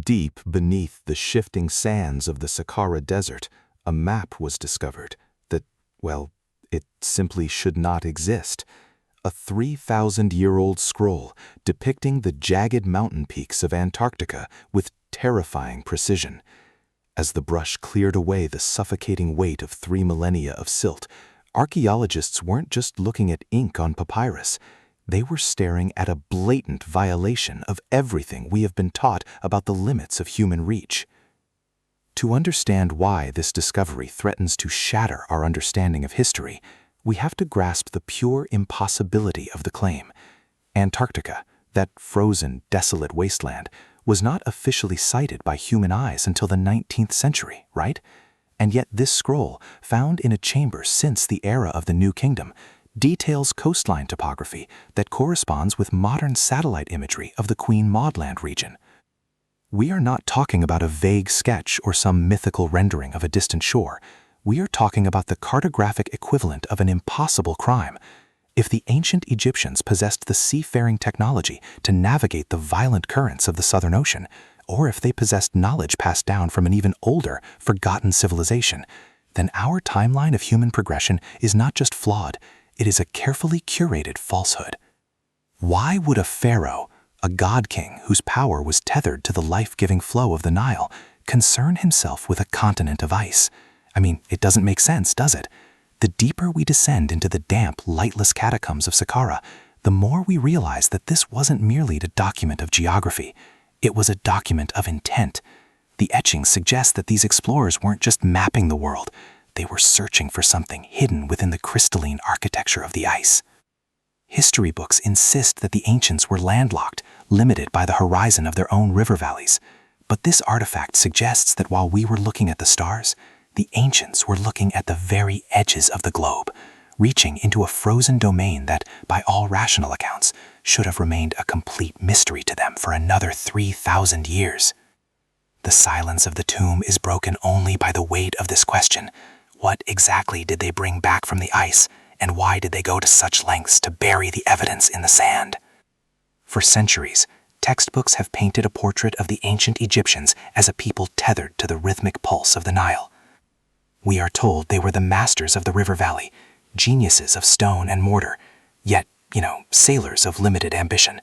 Deep beneath the shifting sands of the Sahara Desert, a map was discovered that, well, it simply should not exist. A 3,000-year-old scroll depicting the jagged mountain peaks of Antarctica with terrifying precision. As the brush cleared away the suffocating weight of 3 millennia of silt, archaeologists weren't just looking at ink on papyrus. They were staring at a blatant violation of everything we have been taught about the limits of human reach. To understand why this discovery threatens to shatter our understanding of history, we have to grasp the pure impossibility of the claim. Antarctica, that frozen, desolate wasteland, was not officially sighted by human eyes until the 19th century, right? And yet this scroll, found in a chamber since the era of the New Kingdom, details coastline topography that corresponds with modern satellite imagery of the Queen Maud Land region. We are not talking about a vague sketch or some mythical rendering of a distant shore. We are talking about the cartographic equivalent of an impossible crime. If the ancient Egyptians possessed the seafaring technology to navigate the violent currents of the Southern Ocean, or if they possessed knowledge passed down from an even older, forgotten civilization, then our timeline of human progression is not just flawed, it is a carefully curated falsehood. Why would a pharaoh, a god-king whose power was tethered to the life-giving flow of the Nile, concern himself with a continent of ice? I mean, it doesn't make sense, does it? The deeper we descend into the damp, lightless catacombs of Saqqara, the more we realize that this wasn't merely a document of geography. It was a document of intent. The etchings suggest that these explorers weren't just mapping the world. They were searching for something hidden within the crystalline architecture of the ice. History books insist that the ancients were landlocked, limited by the horizon of their own river valleys. But this artifact suggests that while we were looking at the stars, the ancients were looking at the very edges of the globe, reaching into a frozen domain that, by all rational accounts, should have remained a complete mystery to them for another 3,000 years. The silence of the tomb is broken only by the weight of this question. What exactly did they bring back from the ice, and why did they go to such lengths to bury the evidence in the sand? For centuries, textbooks have painted a portrait of the ancient Egyptians as a people tethered to the rhythmic pulse of the Nile. We are told they were the masters of the river valley, geniuses of stone and mortar, yet, sailors of limited ambition.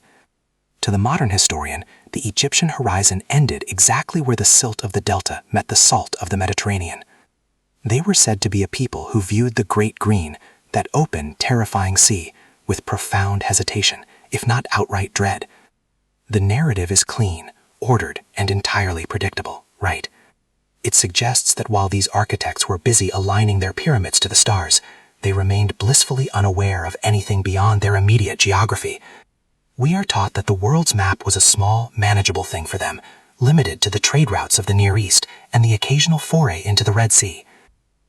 To the modern historian, the Egyptian horizon ended exactly where the silt of the delta met the salt of the Mediterranean. They were said to be a people who viewed the Great Green, that open, terrifying sea, with profound hesitation, if not outright dread. The narrative is clean, ordered, and entirely predictable, right? It suggests that while these architects were busy aligning their pyramids to the stars, they remained blissfully unaware of anything beyond their immediate geography. We are taught that the world's map was a small, manageable thing for them, limited to the trade routes of the Near East and the occasional foray into the Red Sea.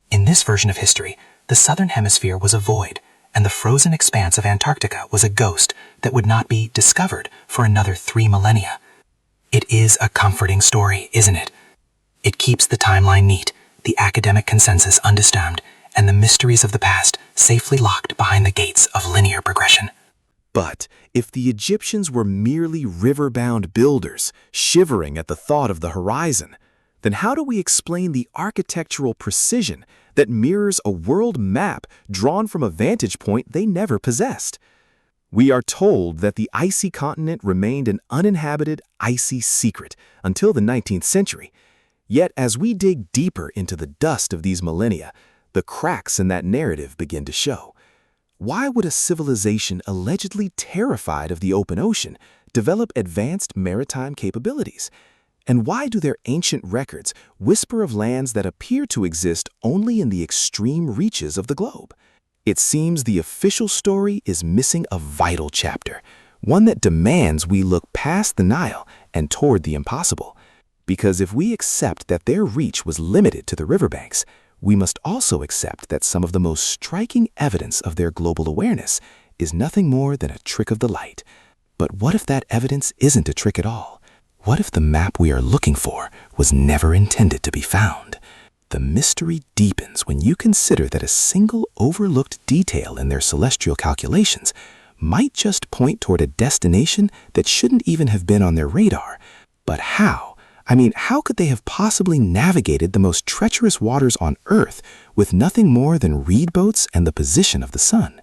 In this version of history, the southern hemisphere was a void, and the frozen expanse of Antarctica was a ghost that would not be discovered for another 3 millennia. It is a comforting story, isn't it? It keeps the timeline neat, the academic consensus undisturbed, and the mysteries of the past safely locked behind the gates of linear progression. But if the Egyptians were merely river-bound builders, shivering at the thought of the horizon, then how do we explain the architectural precision that mirrors a world map drawn from a vantage point they never possessed? We are told that the icy continent remained an uninhabited, icy secret until the 19th century. Yet as we dig deeper into the dust of these millennia, the cracks in that narrative begin to show. Why would a civilization allegedly terrified of the open ocean develop advanced maritime capabilities? And why do their ancient records whisper of lands that appear to exist only in the extreme reaches of the globe? It seems the official story is missing a vital chapter, one that demands we look past the Nile and toward the impossible. Because if we accept that their reach was limited to the riverbanks, we must also accept that some of the most striking evidence of their global awareness is nothing more than a trick of the light. But what if that evidence isn't a trick at all? What if the map we are looking for was never intended to be found? The mystery deepens when you consider that a single overlooked detail in their celestial calculations might just point toward a destination that shouldn't even have been on their radar. But how? I mean, how could they have possibly navigated the most treacherous waters on Earth with nothing more than reed boats and the position of the sun?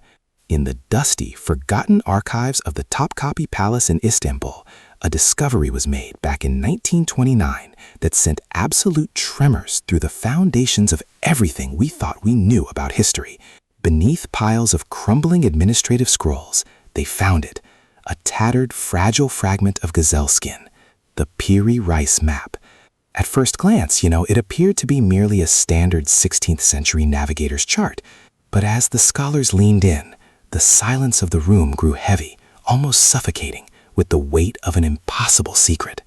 In the dusty, forgotten archives of the Topkapi Palace in Istanbul, a discovery was made back in 1929 that sent absolute tremors through the foundations of everything we thought we knew about history. Beneath piles of crumbling administrative scrolls, they found it, a tattered, fragile fragment of gazelle skin, the Piri Reis map. At first glance, it appeared to be merely a standard 16th century navigator's chart. But as the scholars leaned in, the silence of the room grew heavy, almost suffocating, with the weight of an impossible secret.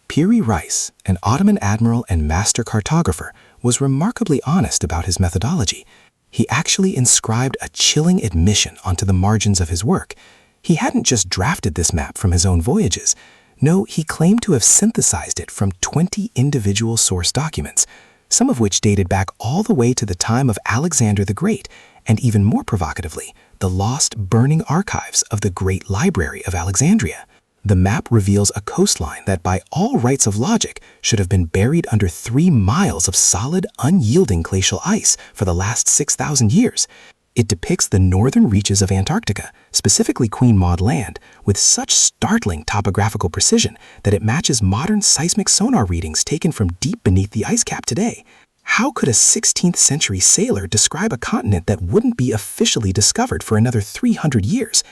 Piri Reis, an Ottoman admiral and master cartographer, was remarkably honest about his methodology. He actually inscribed a chilling admission onto the margins of his work. He hadn't just drafted this map from his own voyages. No, he claimed to have synthesized it from 20 individual source documents, some of which dated back all the way to the time of Alexander the Great, and even more provocatively, the lost, burning archives of the Great Library of Alexandria. The map reveals a coastline that by all rights of logic should have been buried under 3 miles of solid, unyielding glacial ice for the last 6,000 years. It depicts the northern reaches of Antarctica, specifically Queen Maud Land, with such startling topographical precision that it matches modern seismic sonar readings taken from deep beneath the ice cap today. How could a 16th century sailor describe a continent that wouldn't be officially discovered for another 300 years?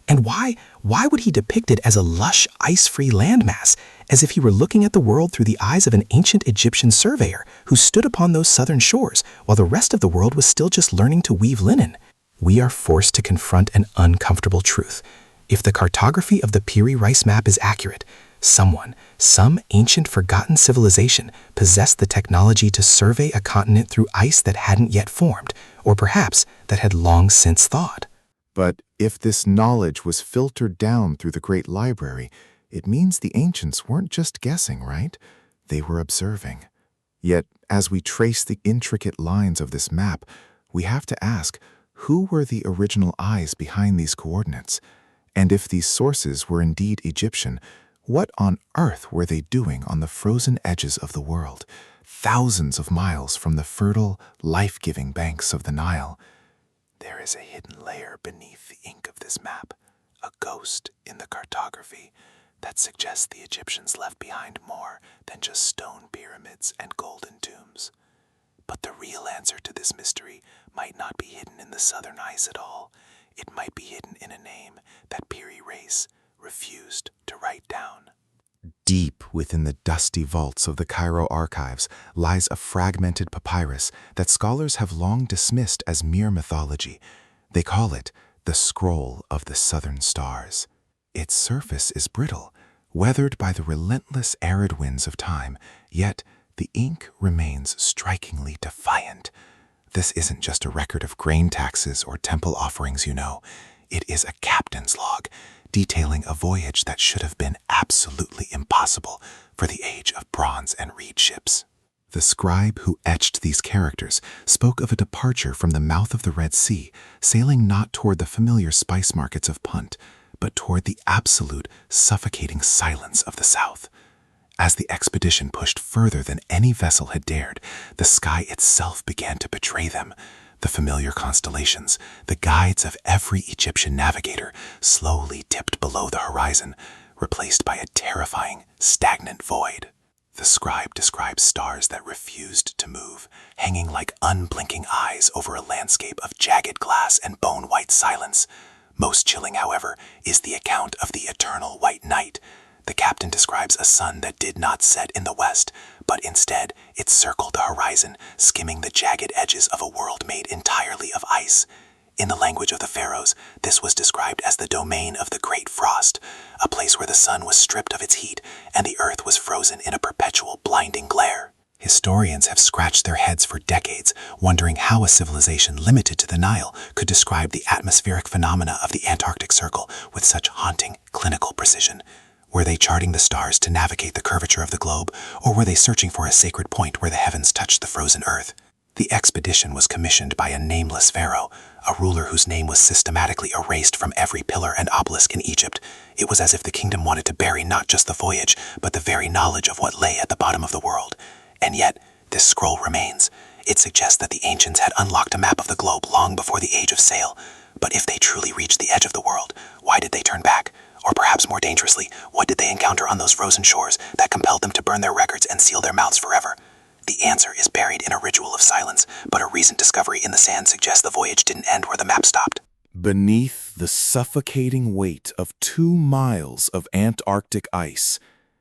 And why would he depict it as a lush, ice-free landmass, as if he were looking at the world through the eyes of an ancient Egyptian surveyor who stood upon those southern shores while the rest of the world was still just learning to weave linen? We are forced to confront an uncomfortable truth. If the cartography of the Piri Reis map is accurate, some ancient forgotten civilization possessed the technology to survey a continent through ice that hadn't yet formed, or perhaps that had long since thawed. But if this knowledge was filtered down through the Great Library, it means the ancients weren't just guessing, right? They were observing. Yet, as we trace the intricate lines of this map, we have to ask, who were the original eyes behind these coordinates? And if these sources were indeed Egyptian, what on earth were they doing on the frozen edges of the world, thousands of miles from the fertile, life-giving banks of the Nile? There is a hidden layer beneath the ink of this map, a ghost in the cartography that suggests the Egyptians left behind more than just stone pyramids and golden tombs. But the real answer to this mystery might not be hidden in the southern ice at all. It might be hidden in a name that Piri Reis refused to write down. Deep within the dusty vaults of the Cairo archives lies a fragmented papyrus that scholars have long dismissed as mere mythology. They call it the Scroll of the Southern Stars. Its surface is brittle, weathered by the relentless arid winds of time, yet the ink remains strikingly defiant. This isn't just a record of grain taxes or temple offerings, It is a captain's log, detailing a voyage that should have been absolutely impossible for the age of bronze and reed ships. The scribe who etched these characters spoke of a departure from the mouth of the Red Sea, sailing not toward the familiar spice markets of Punt, but toward the absolute, suffocating silence of the south. As the expedition pushed further than any vessel had dared, the sky itself began to betray them. The familiar constellations, the guides of every Egyptian navigator, slowly dipped below the horizon, replaced by a terrifying, stagnant void. The scribe describes stars that refused to move, hanging like unblinking eyes over a landscape of jagged glass and bone-white silence. Most chilling, however, is the account of the eternal white night. The captain describes a sun that did not set in the west, but instead it circled the horizon, skimming the jagged edges of a world made entirely of ice. In the language of the pharaohs, this was described as the domain of the Great Frost, a place where the sun was stripped of its heat and the earth was frozen in a perpetual blinding glare. Historians have scratched their heads for decades, wondering how a civilization limited to the Nile could describe the atmospheric phenomena of the Antarctic Circle with such haunting, clinical precision. Were they charting the stars to navigate the curvature of the globe, or were they searching for a sacred point where the heavens touched the frozen earth? The expedition was commissioned by a nameless pharaoh, a ruler whose name was systematically erased from every pillar and obelisk in Egypt. It was as if the kingdom wanted to bury not just the voyage, but the very knowledge of what lay at the bottom of the world. And yet, this scroll remains. It suggests that the ancients had unlocked a map of the globe long before the age of sail. But if they truly reached the edge of the world, why did they turn back? Or perhaps more dangerously, what did they encounter on those frozen shores that compelled them to burn their records and seal their mouths forever? The answer is buried in a ritual of silence, but a recent discovery in the sand suggests the voyage didn't end where the map stopped. Beneath the suffocating weight of 2 miles of Antarctic ice,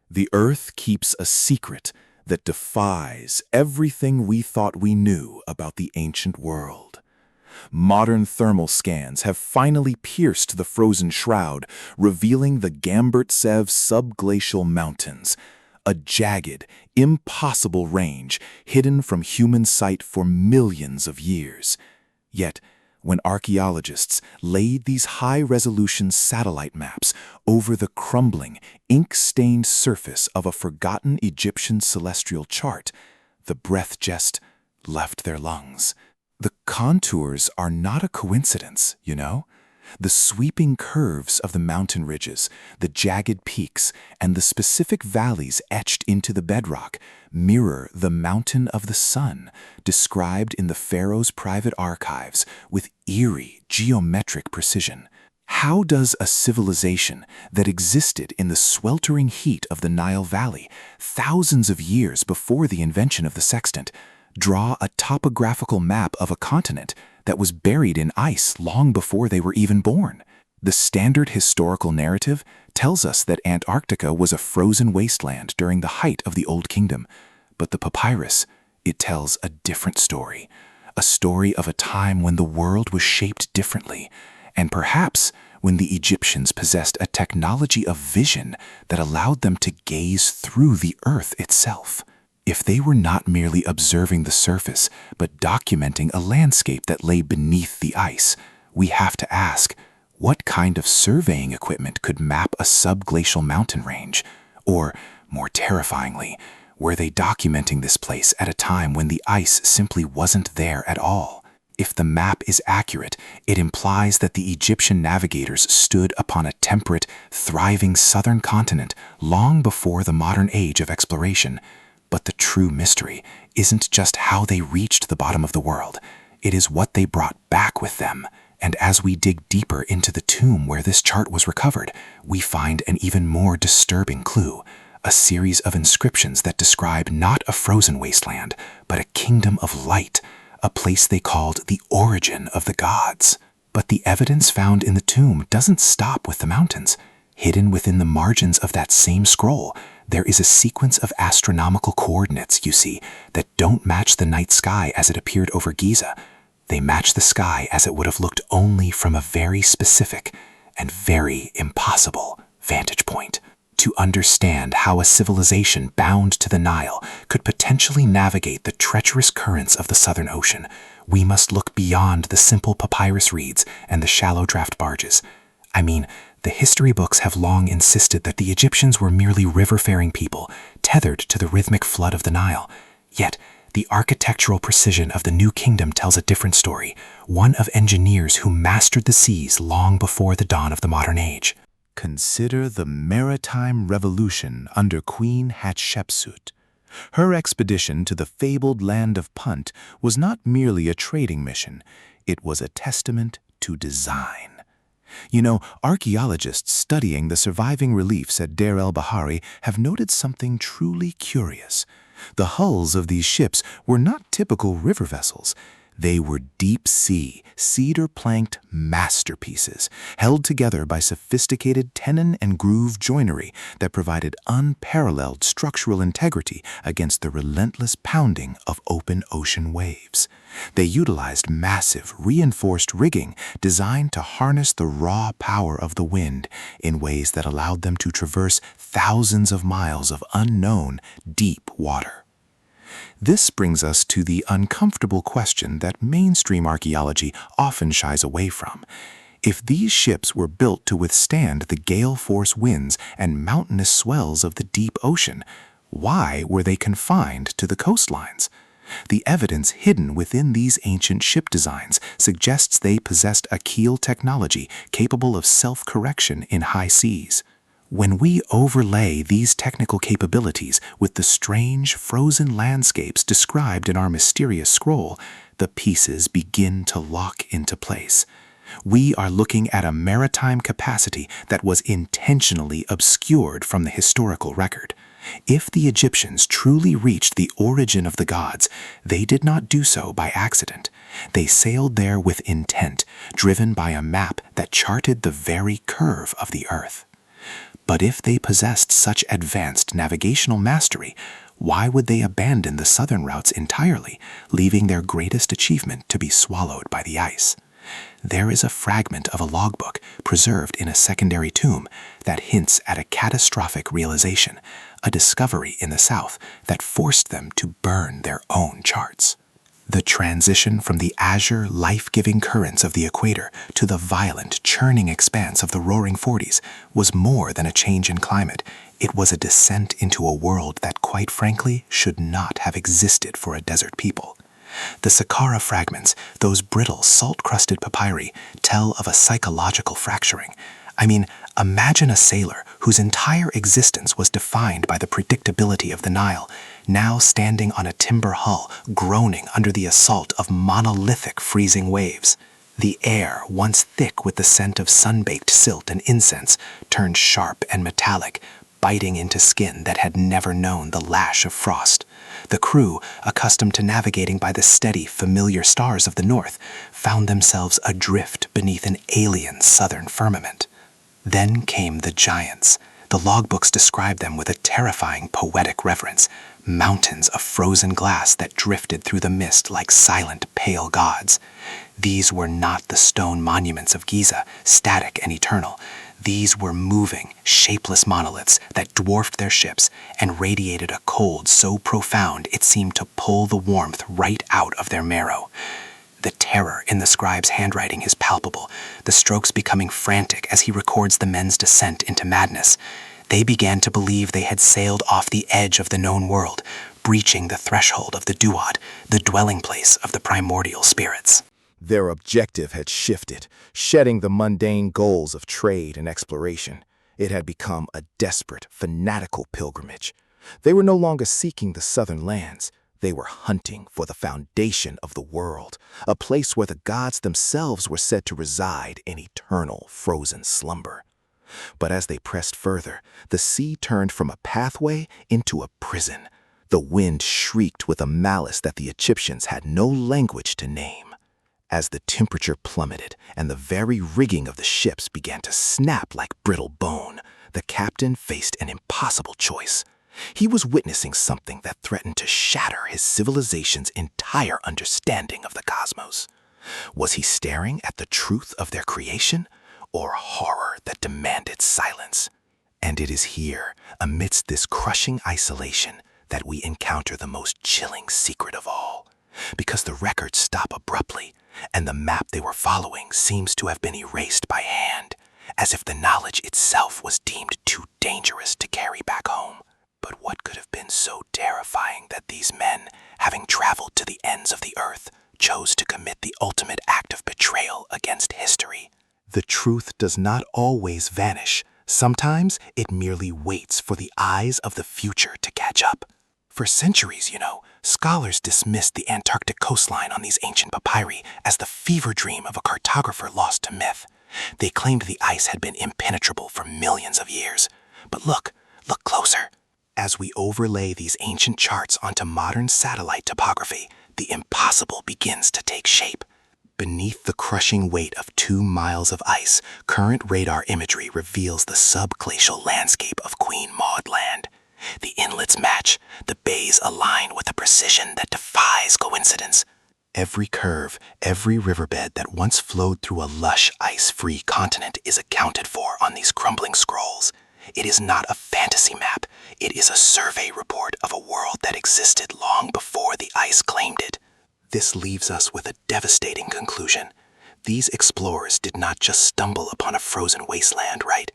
the Earth keeps a secret that defies everything we thought we knew about the ancient world. Modern thermal scans have finally pierced the frozen shroud, revealing the Gamburtsev subglacial mountains, a jagged, impossible range hidden from human sight for millions of years. Yet, when archaeologists laid these high-resolution satellite maps over the crumbling, ink-stained surface of a forgotten Egyptian celestial chart, the breath just left their lungs. The contours are not a coincidence, you know? The sweeping curves of the mountain ridges, the jagged peaks, and the specific valleys etched into the bedrock mirror the Mountain of the Sun, described in the pharaoh's private archives with eerie geometric precision. How does a civilization that existed in the sweltering heat of the Nile Valley thousands of years before the invention of the sextant draw a topographical map of a continent that was buried in ice long before they were even born? The standard historical narrative tells us that Antarctica was a frozen wasteland during the height of the Old Kingdom, but the papyrus, it tells a different story, a story of a time when the world was shaped differently, and perhaps when the Egyptians possessed a technology of vision that allowed them to gaze through the earth itself. If they were not merely observing the surface, but documenting a landscape that lay beneath the ice, we have to ask, what kind of surveying equipment could map a subglacial mountain range? Or, more terrifyingly, were they documenting this place at a time when the ice simply wasn't there at all? If the map is accurate, it implies that the Egyptian navigators stood upon a temperate, thriving southern continent long before the modern age of exploration. But the true mystery isn't just how they reached the bottom of the world. It is what they brought back with them. And as we dig deeper into the tomb where this chart was recovered, we find an even more disturbing clue, a series of inscriptions that describe not a frozen wasteland, but a kingdom of light, a place they called the origin of the gods. But the evidence found in the tomb doesn't stop with the mountains. Hidden within the margins of that same scroll, there is a sequence of astronomical coordinates, you see, that don't match the night sky as it appeared over Giza. They match the sky as it would have looked only from a very specific and very impossible vantage point. To understand how a civilization bound to the Nile could potentially navigate the treacherous currents of the Southern Ocean, we must look beyond the simple papyrus reeds and the shallow draft barges. I mean, the history books have long insisted that the Egyptians were merely river-faring people, tethered to the rhythmic flood of the Nile. Yet, the architectural precision of the New Kingdom tells a different story, one of engineers who mastered the seas long before the dawn of the modern age. Consider the maritime revolution under Queen Hatshepsut. Her expedition to the fabled land of Punt was not merely a trading mission, it was a testament to design. You know, archaeologists studying the surviving reliefs at Deir el-Bahari have noted something truly curious. The hulls of these ships were not typical river vessels. They were deep-sea, cedar-planked masterpieces, held together by sophisticated tenon and groove joinery that provided unparalleled structural integrity against the relentless pounding of open ocean waves. They utilized massive, reinforced rigging designed to harness the raw power of the wind in ways that allowed them to traverse thousands of miles of unknown, deep water. This brings us to the uncomfortable question that mainstream archaeology often shies away from. If these ships were built to withstand the gale-force winds and mountainous swells of the deep ocean, why were they confined to the coastlines? The evidence hidden within these ancient ship designs suggests they possessed a keel technology capable of self-correction in high seas. When we overlay these technical capabilities with the strange, frozen landscapes described in our mysterious scroll, the pieces begin to lock into place. We are looking at a maritime capacity that was intentionally obscured from the historical record. If the Egyptians truly reached the origin of the gods, they did not do so by accident. They sailed there with intent, driven by a map that charted the very curve of the earth. But if they possessed such advanced navigational mastery, why would they abandon the southern routes entirely, leaving their greatest achievement to be swallowed by the ice? There is a fragment of a logbook preserved in a secondary tomb that hints at a catastrophic realization, a discovery in the south that forced them to burn their own charts. The transition from the azure, life-giving currents of the equator to the violent, churning expanse of the roaring 40s was more than a change in climate. It was a descent into a world that, quite frankly, should not have existed for a desert people. The Saqqara fragments, those brittle, salt-crusted papyri, tell of a psychological fracturing. I mean, imagine a sailor whose entire existence was defined by the predictability of the Nile, now standing on a timber hull, groaning under the assault of monolithic freezing waves. The air, once thick with the scent of sun-baked silt and incense, turned sharp and metallic, biting into skin that had never known the lash of frost. The crew, accustomed to navigating by the steady, familiar stars of the north, found themselves adrift beneath an alien southern firmament. Then came the giants. The logbooks describe them with a terrifying poetic reverence, mountains of frozen glass that drifted through the mist like silent, pale gods. These were not the stone monuments of Giza, static and eternal. These were moving, shapeless monoliths that dwarfed their ships and radiated a cold so profound it seemed to pull the warmth right out of their marrow. The terror in the scribe's handwriting is palpable, the strokes becoming frantic as he records the men's descent into madness. They began to believe they had sailed off the edge of the known world, breaching the threshold of the Duat, the dwelling place of the primordial spirits. Their objective had shifted, shedding the mundane goals of trade and exploration. It had become a desperate, fanatical pilgrimage. They were no longer seeking the southern lands. They were hunting for the foundation of the world, a place where the gods themselves were said to reside in eternal frozen slumber. But as they pressed further, the sea turned from a pathway into a prison. The wind shrieked with a malice that the Egyptians had no language to name. As the temperature plummeted and the very rigging of the ships began to snap like brittle bone, the captain faced an impossible choice. He was witnessing something that threatened to shatter his civilization's entire understanding of the cosmos. Was he staring at the truth of their creation, or horror that demanded silence? And it is here, amidst this crushing isolation, that we encounter the most chilling secret of all. Because the records stop abruptly, and the map they were following seems to have been erased by hand, as if the knowledge itself was deemed too dangerous to carry back home. But what could have been so terrifying that these men, having traveled to the ends of the earth, chose to commit the ultimate act of betrayal against history? The truth does not always vanish. Sometimes it merely waits for the eyes of the future to catch up. For centuries, scholars dismissed the Antarctic coastline on these ancient papyri as the fever dream of a cartographer lost to myth. They claimed the ice had been impenetrable for millions of years. But look closer. As we overlay these ancient charts onto modern satellite topography, the impossible begins to take shape. Beneath the crushing weight of 2 miles of ice, current radar imagery reveals the subglacial landscape of Queen Maud Land. The inlets match, the bays align with a precision that defies coincidence. Every curve, every riverbed that once flowed through a lush, ice-free continent is accounted for on these crumbling scrolls. It is not a fantasy map. It is a survey report of a world that existed long before the ice claimed it. This leaves us with a devastating conclusion. These explorers did not just stumble upon a frozen wasteland, right?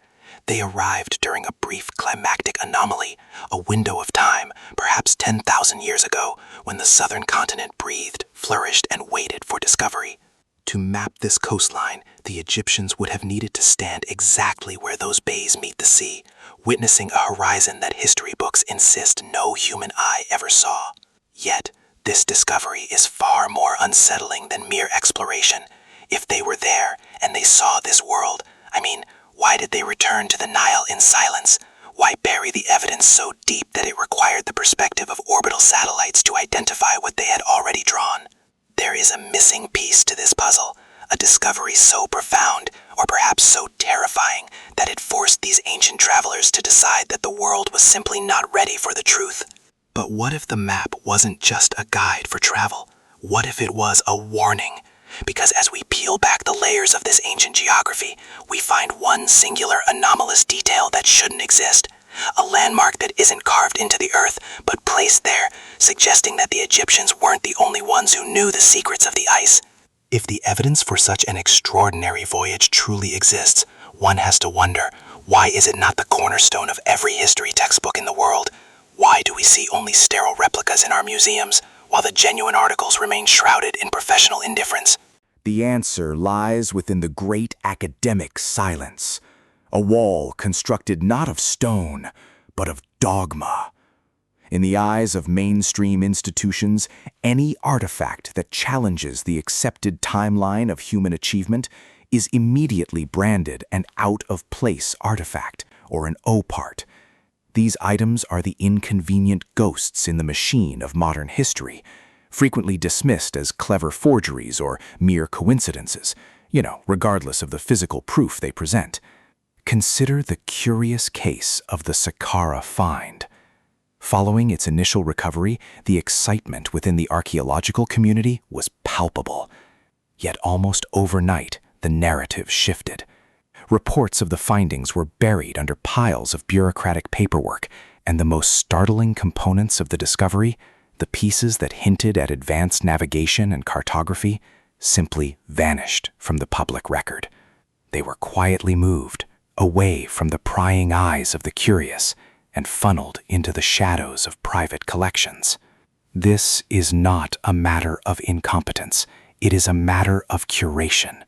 They arrived during a brief climactic anomaly, a window of time, perhaps 10,000 years ago, when the southern continent breathed, flourished, and waited for discovery. To map this coastline, the Egyptians would have needed to stand exactly where those bays meet the sea, witnessing a horizon that history books insist no human eye ever saw. Yet, this discovery is far more unsettling than mere exploration. If they were there and they saw this world, why did they return to the Nile in silence? Why bury the evidence so deep that it required the perspective of orbital satellites to identify what they had already drawn? There is a missing piece to this puzzle, a discovery so profound, or perhaps so terrifying, that it forced these ancient travelers to decide that the world was simply not ready for the truth. But what if the map wasn't just a guide for travel? What if it was a warning? Because as we peel back the layers of this ancient geography, we find one singular anomalous detail that shouldn't exist. A landmark that isn't carved into the earth, but placed there, suggesting that the Egyptians weren't the only ones who knew the secrets of the ice. If the evidence for such an extraordinary voyage truly exists, one has to wonder, why is it not the cornerstone of every history textbook in the world? Why do we see only sterile replicas in our museums, while the genuine articles remain shrouded in professional indifference? The answer lies within the great academic silence, a wall constructed not of stone, but of dogma. In the eyes of mainstream institutions, any artifact that challenges the accepted timeline of human achievement is immediately branded an out-of-place artifact, or an opart. These items are the inconvenient ghosts in the machine of modern history, frequently dismissed as clever forgeries or mere coincidences, regardless of the physical proof they present. Consider the curious case of the Saqqara find. Following its initial recovery, the excitement within the archaeological community was palpable. Yet almost overnight, the narrative shifted. Reports of the findings were buried under piles of bureaucratic paperwork, and the most startling components of the discovery, the pieces that hinted at advanced navigation and cartography, simply vanished from the public record. They were quietly moved, away from the prying eyes of the curious, and funneled into the shadows of private collections. This is not a matter of incompetence. It is a matter of curation.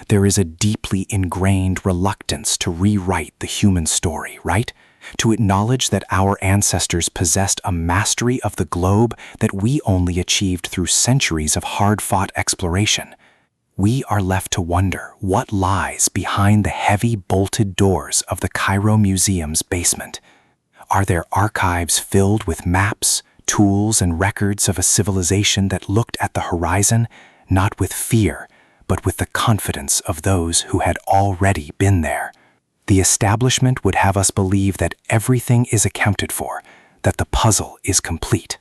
There is a deeply ingrained reluctance to rewrite the human story, right? To acknowledge that our ancestors possessed a mastery of the globe that we only achieved through centuries of hard-fought exploration. We are left to wonder what lies behind the heavy bolted doors of the Cairo Museum's basement. Are there archives filled with maps, tools, and records of a civilization that looked at the horizon, not with fear, but with the confidence of those who had already been there? The establishment would have us believe that everything is accounted for, that the puzzle is complete.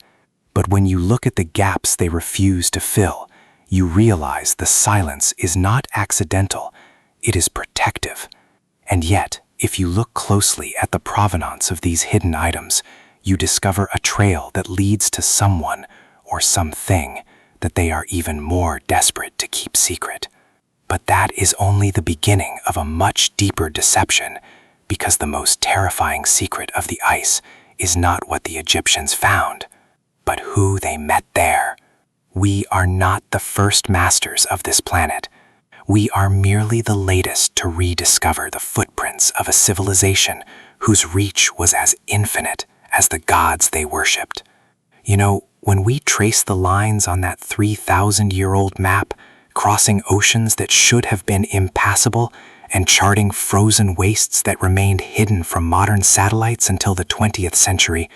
But when you look at the gaps they refuse to fill, you realize the silence is not accidental, it is protective. And yet, if you look closely at the provenance of these hidden items, you discover a trail that leads to someone or something that they are even more desperate to keep secret. But that is only the beginning of a much deeper deception, because the most terrifying secret of the ice is not what the Egyptians found, but who they met there. We are not the first masters of this planet. We are merely the latest to rediscover the footprints of a civilization whose reach was as infinite as the gods they worshipped. When we trace the lines on that 3,000-year-old map, crossing oceans that should have been impassable and charting frozen wastes that remained hidden from modern satellites until the 20th century,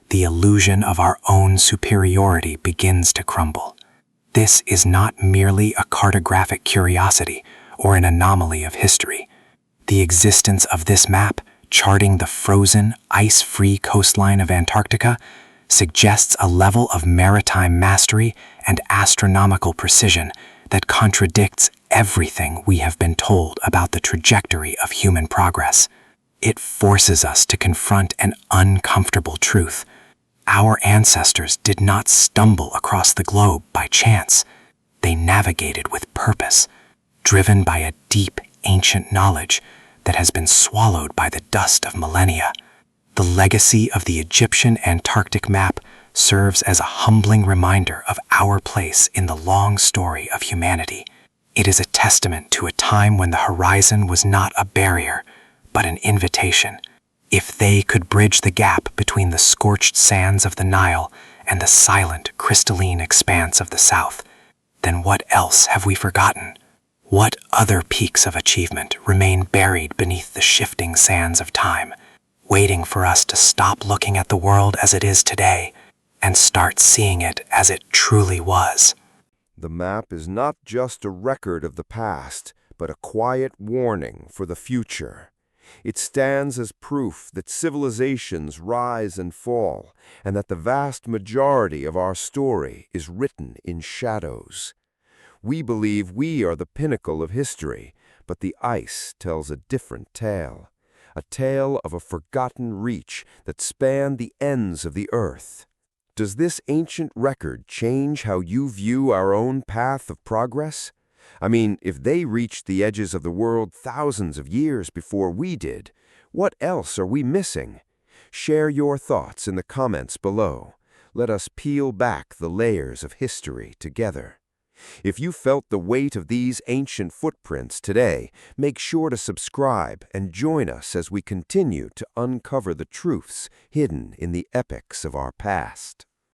the illusion of our own superiority begins to crumble. This is not merely a cartographic curiosity or an anomaly of history. The existence of this map, charting the frozen, ice-free coastline of Antarctica, suggests a level of maritime mastery and astronomical precision that contradicts everything we have been told about the trajectory of human progress. It forces us to confront an uncomfortable truth. Our ancestors did not stumble across the globe by chance. They navigated with purpose, driven by a deep, ancient knowledge that has been swallowed by the dust of millennia. The legacy of the Egyptian Antarctic map serves as a humbling reminder of our place in the long story of humanity. It is a testament to a time when the horizon was not a barrier, but an invitation. If they could bridge the gap between the scorched sands of the Nile and the silent, crystalline expanse of the south, then what else have we forgotten? What other peaks of achievement remain buried beneath the shifting sands of time, waiting for us to stop looking at the world as it is today and start seeing it as it truly was? The map is not just a record of the past, but a quiet warning for the future. It stands as proof that civilizations rise and fall, and that the vast majority of our story is written in shadows. We believe we are the pinnacle of history, but the ice tells a different tale. A tale of a forgotten reach that spanned the ends of the earth. Does this ancient record change how you view our own path of progress? I mean, if they reached the edges of the world thousands of years before we did, what else are we missing? Share your thoughts in the comments below. Let us peel back the layers of history together. If you felt the weight of these ancient footprints today, make sure to subscribe and join us as we continue to uncover the truths hidden in the epics of our past.